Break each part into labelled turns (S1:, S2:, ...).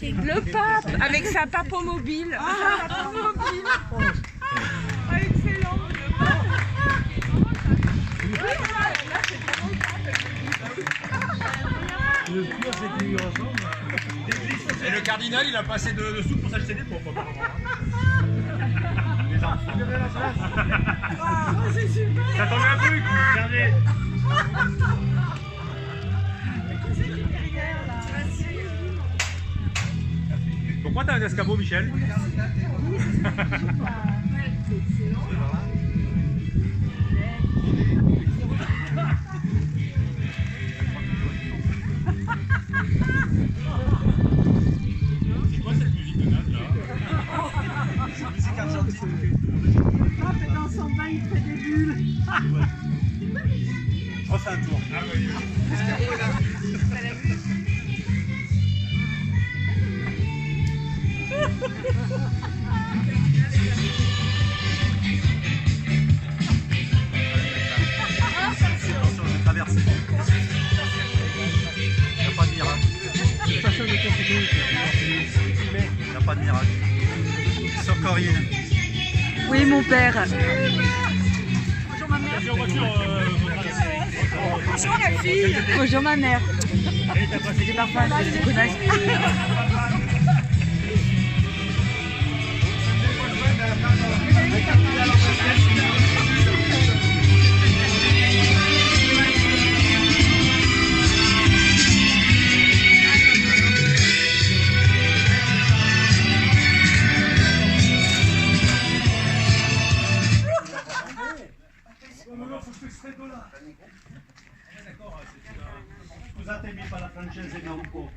S1: Le pape avec sa papomobile. Excellent.
S2: Le pire, c'est qu'il lui ressemble.
S3: Et le cardinal, il a passé de sous pour s'acheter des pompes. Les enfants.
S1: C'est super.
S3: Ça tombe un truc. Regardez. Pourquoi t'as un escabeau, Michel? C'est quoi cette musique de natte là? C'est une musique argentine.
S1: Le pape est dans son bain, il fait des bulles.
S3: Refais un tour. Ah oui. Attention, j'ai traversé. Il n'y a pas de miracle. Il n'y a pas de miracle. Sauf Corinne.
S1: Oui, mon père.
S3: Bonjour ma mère.
S1: Bonjour la fille. Bonjour ma mère. C'est parfois des connaissances.
S3: Scusatemi per la francese ma un poco.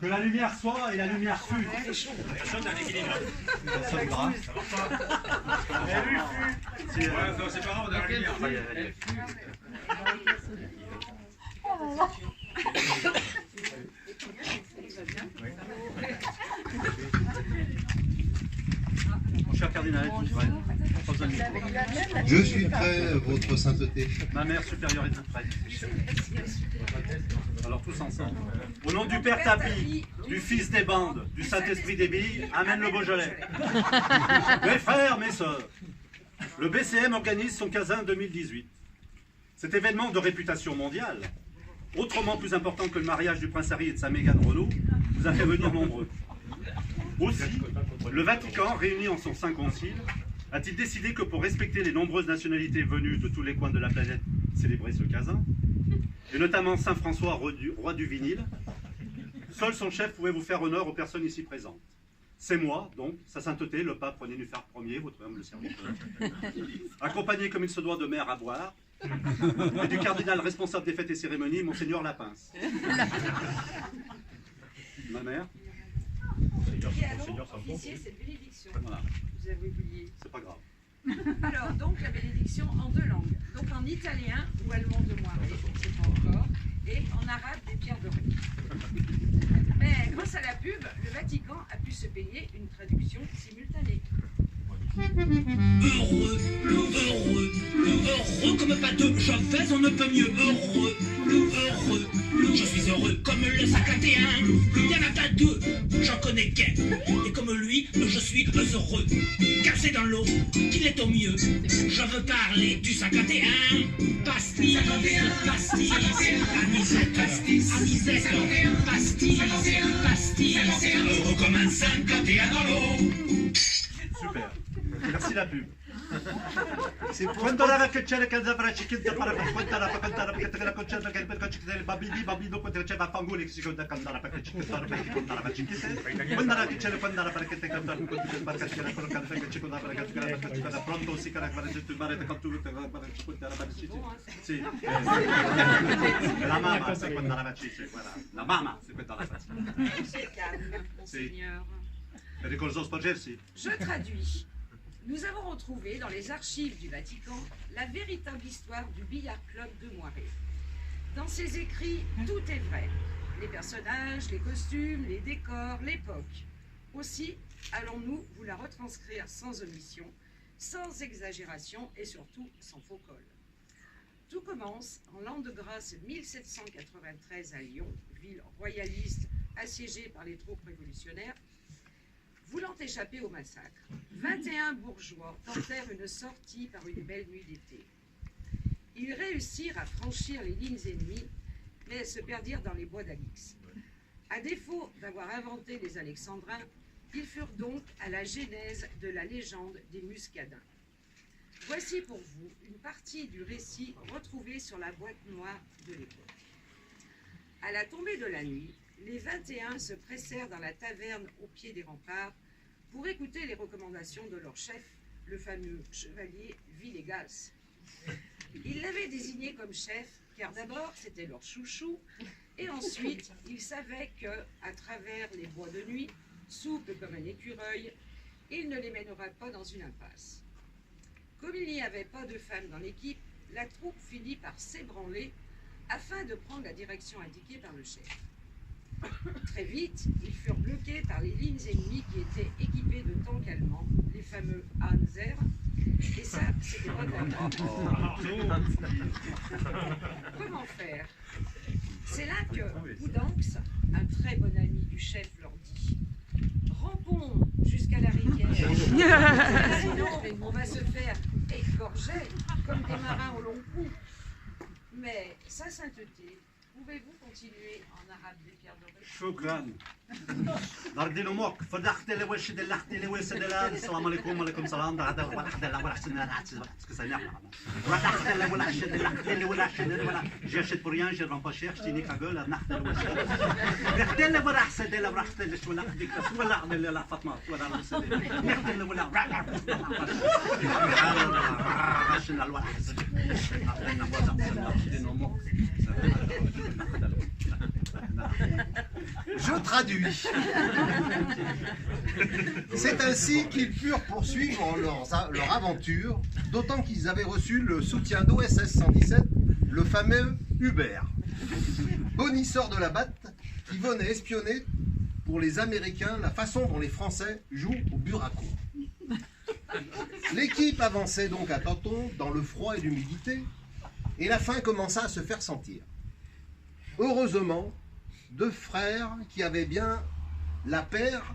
S3: Que la lumière soit et la lumière fut. Personne n'a l'équilibre. Personne gras. C'est pas grave, on a la lumière. Mon cher cardinal,
S4: Je suis prêt, votre sainteté.
S3: ma mère supérieure est toute prête. Alors tous ensemble. Au nom du Père Tapi, du Fils des bandes, du Saint-Esprit des billes, amène le Beaujolais. Mes frères, mes sœurs, le BCM organise son Casin 2018. Cet événement de réputation mondiale, autrement plus important que le mariage du prince Harry et de sa Mégane Renault, vous a fait venir nombreux. Aussi, le Vatican, réuni en son Saint Concile, a-t-il décidé que pour respecter les nombreuses nationalités venues de tous les coins de la planète célébrer ce Casin, et notamment Saint François, roi du vinyle, seul son chef pouvait vous faire honneur aux personnes ici présentes. C'est moi, donc, sa sainteté, le pape René Nuphar Ier, votre humble serviteur, accompagné comme il se doit de maire à boire, et du cardinal responsable des fêtes et cérémonies, Monseigneur Lapince. Ma mère.
S5: Et alors, officier cette bénédiction.
S3: Voilà.
S5: Vous avez oublié.
S3: C'est pas grave.
S5: Alors, donc, la bénédiction en deux langues. Donc, en italien ou allemand de Moiré, c'est pas encore, et en arabe des pierres dorées. Mais grâce à la pub, le Vatican a pu se payer une traduction simultanée.
S6: Heureux, heureux comme pas deux, je fais on ne peut mieux. Heureux, je suis heureux comme le Sacatéen. Il n'y en a pas deux, j'en connais qu'un. Et comme lui, je suis heureux, car c'est dans l'eau qu'il est au mieux. Je veux parler du Sacatéen. Pastis, pastis, anisette, anisette, pastis, pastis, heureux comme un Sacatéen dans l'eau.
S3: Super. Merci la pub. Quando la vaccetta che andava a chiedere para quanta la perché la concetta che per chiedere babidi babidi poi c'era fangoli che si conta cantare perché ci cantare perché contare la chiedere quando la chiedere quando la perché te cantare con tutte le barche che la collocare perché ci contare perché ci contare pronto si cara per il mare con tutte le barche ci contare per ci sì la mamma se quando la vaccetta guarda la mamma se quando la vaccetta
S5: C'est calme, Monseigneur.
S3: Pericoloso sporgersi.
S5: Je traduis. Nous avons retrouvé dans les archives du Vatican la véritable histoire du billard club de Moiré. Dans ses écrits, tout est vrai. Les personnages, les costumes, les décors, l'époque. Aussi, allons-nous vous la retranscrire sans omission, sans exagération et surtout sans faux col. Tout commence en l'an de grâce 1793 à Lyon, ville royaliste assiégée par les troupes révolutionnaires. Voulant échapper au massacre, 21 bourgeois tentèrent une sortie par une belle nuit d'été. Ils réussirent à franchir les lignes ennemies, mais se perdirent dans les bois d'Alix. À défaut d'avoir inventé les Alexandrins, ils furent donc à la genèse de la légende des Muscadins. Voici pour vous une partie du récit retrouvé sur la boîte noire de l'époque. À la tombée de la nuit, les 21 se pressèrent dans la taverne au pied des remparts pour écouter les recommandations de leur chef, le fameux chevalier Villegas. Ils l'avaient désigné comme chef car d'abord c'était leur chouchou et ensuite ils savaient que, à travers les bois de nuit, souple comme un écureuil, il ne les mènera pas dans une impasse. Comme il n'y avait pas de femmes dans l'équipe, la troupe finit par s'ébranler afin de prendre la direction indiquée par le chef. Très vite, ils furent bloqués par les lignes ennemies qui étaient équipées de tanks allemands, les fameux Panzer, et ça, c'était pas d'accord. Comment faire? C'est là que Goudanx, un très bon ami du chef, leur dit « Rampons jusqu'à la rivière, sinon on va se faire égorger comme des marins au long cou. » Mais sa sainteté, pouvez-vous continuer en arabe des pierres dorées?
S3: شكرا دردي الامك فدخت لي وش دلخت لي وش دلال السلام عليكم وعليكم السلام دغدا ولا حدا لا ولا حسن لا سامع ولا دخت لي ولا حش دلخت لي ولا حش ولا جاشت بريان جي رون با شير شتيني كاغول نحت وش دخت لي ولا حسن لا ولا حتى ولا ديك ولا لا فاطمه ولا دخت لي ولا عشان الواحد حسن
S4: Je traduis. C'est ainsi qu'ils purent poursuivre leur aventure, d'autant qu'ils avaient reçu le soutien d'OSS 117, le fameux Hubert, bonisseur de la batte, qui venait espionner pour les Américains la façon dont les Français jouent au buraco. L'équipe avançait donc à tâtons dans le froid et l'humidité, et la faim commença à se faire sentir. Heureusement, deux frères qui avaient bien la paire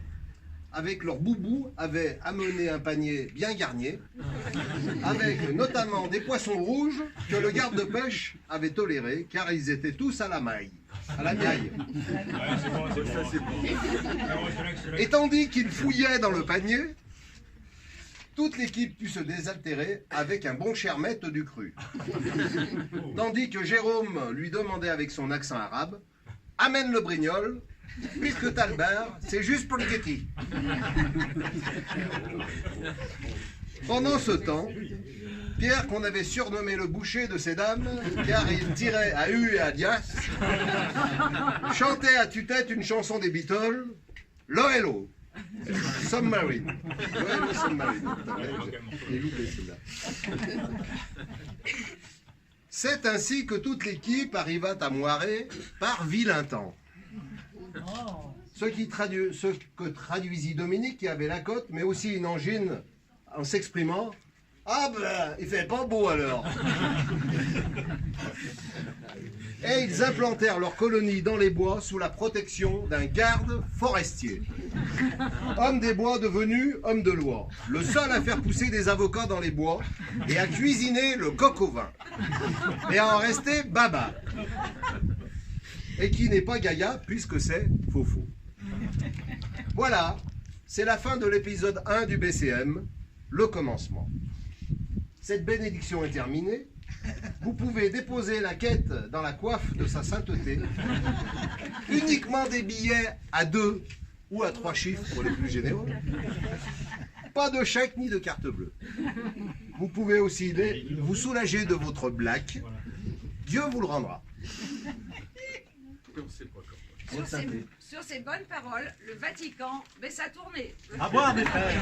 S4: avec leur boubou avaient amené un panier bien garni, avec notamment des poissons rouges que le garde de pêche avait tolérés, car ils étaient tous à la maille. À la miaille. Et tandis qu'ils fouillaient dans le panier, toute l'équipe put se désaltérer avec un bon chermette du cru. Tandis que Jérôme lui demandait avec son accent arabe « Amène le brignol, puisque t'as le beurre, c'est juste pour le guetti. » Pendant ce temps, Pierre, qu'on avait surnommé le boucher de ces dames, car il tirait à U et à Dias, chantait à tue-tête une chanson des Beatles, « Lo Hello ». Submarine. Ouais, le Submarine. J'ai loupé celui-là. C'est ainsi que toute l'équipe arriva à Moiré par vilain temps. Ce que traduisit Dominique, qui avait la cote, mais aussi une angine en s'exprimant. Ah ben, il fait pas beau alors. Et ils implantèrent leur colonie dans les bois sous la protection d'un garde forestier. Homme des bois devenu homme de loi. Le seul à faire pousser des avocats dans les bois et à cuisiner le coq au vin. Et à en rester baba. Et qui n'est pas Gaïa puisque c'est faux-faux. Voilà, c'est la fin de l'épisode 1 du BCM, le commencement. Cette bénédiction est terminée. Vous pouvez déposer la quête dans la coiffe de sa sainteté. Uniquement des billets à 2 ou à 3 chiffres pour les plus généreux. Pas de chèque ni de carte bleue. Vous pouvez aussi vous soulager de votre blague. Dieu vous le rendra.
S5: Sur ces bonnes paroles, le Vatican baisse sa tournée.
S3: À boire, mes frères.